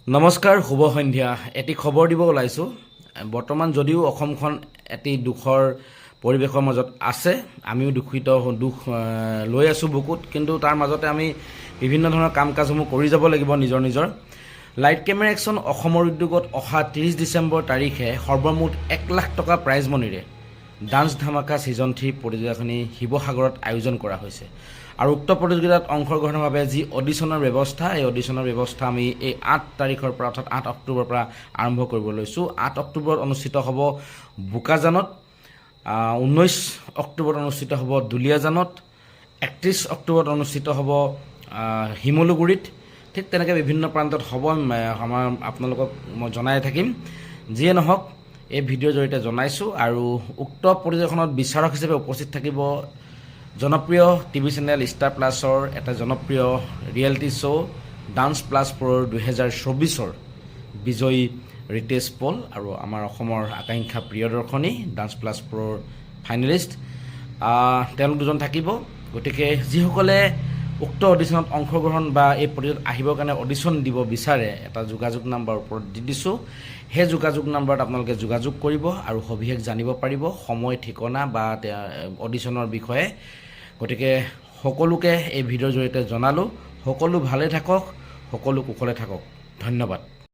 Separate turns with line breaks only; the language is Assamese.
নমস্কাৰ, শুভ সন্ধ্যা। এটি খবৰ দিব ওলাইছোঁ। বৰ্তমান যদিও অসমখন এটি দুখৰ পৰিৱেশৰ মাজত আছে, আমিও দুখ লৈ আছোঁ বুকুত, কিন্তু তাৰ মাজতে আমি বিভিন্ন ধৰণৰ কাম কাজসমূহ কৰি যাব লাগিব নিজৰ। লাইট কেমেৰা একশ্যন অসমৰ উদ্যোগত অহা 30 ডিচেম্বৰ তাৰিখে সৰ্বমুঠ 1 লাখ টকা প্ৰাইজ মনিৰে ডান্স ধামাকা ছিজন 3 প্ৰতিযোগিতাখনি শিৱসাগৰত আয়োজন কৰা হৈছে। আৰু উক্ত প্ৰতিযোগিতাত অংশগ্ৰহণৰ বাবে যি অডিশ্যনৰ ব্যৱস্থা, এই অডিশ্যনৰ ব্যৱস্থা আমি এই 8 তাৰিখৰ পৰা অৰ্থাৎ 8 অক্টোবৰৰ পৰা আৰম্ভ কৰিব লৈছোঁ। 8 অক্টোবৰত অনুষ্ঠিত হ'ব বোকাজানত, 19 অক্টোবৰত অনুষ্ঠিত হ'ব দুলীয়াজানত, 31 অক্টোবৰত অনুষ্ঠিত হ'ব শিমলুগুৰিত। ঠিক তেনেকৈ বিভিন্ন প্ৰান্তত হ'ব। আপোনালোকক মই জনাই থাকিম। যিয়ে নহওক, এই ভিডিঅ'ৰ জৰিয়তে জনাইছোঁ। আৰু উক্ত প্ৰতিযোগিতাখনত বিচাৰক হিচাপে উপস্থিত থাকিব জনপ্ৰিয় টিভি চেনেল ষ্টাৰ প্লাছৰ এটা জনপ্ৰিয় ৰিয়েলিটি শ্ব' ডান্স প্লাছ প্ৰ'ৰ 2024ৰ বিজয়ী ৰিতেশ পল আৰু আমাৰ অসমৰ আকাংক্ষা প্ৰিয়দৰ্শনী ডান্স প্লাছ প্ৰ'ৰ ফাইনেলিষ্ট, তেওঁলোক দুজন থাকিব। গতিকে যিসকলে উক্ত অডিশ্যনত অংশগ্ৰহণ বা এই প্ৰতিযোগিতাত আহিবৰ কাৰণে অডিশ্যন দিব বিচাৰে, এটা যোগাযোগ নাম্বাৰ ওপৰত দি দিছোঁ। সেই যোগাযোগ নাম্বাৰত আপোনালোকে যোগাযোগ কৰিব আৰু সবিশেষ জানিব পাৰিব, সময় ঠিকনা বা অডিশ্যনৰ বিষয়ে। গতিকে সকলোকে এই ভিডিঅ'ৰ জৰিয়তে জনালোঁ। সকলো ভালে থাকক, সকলো কুশলে থাকক। ধন্যবাদ।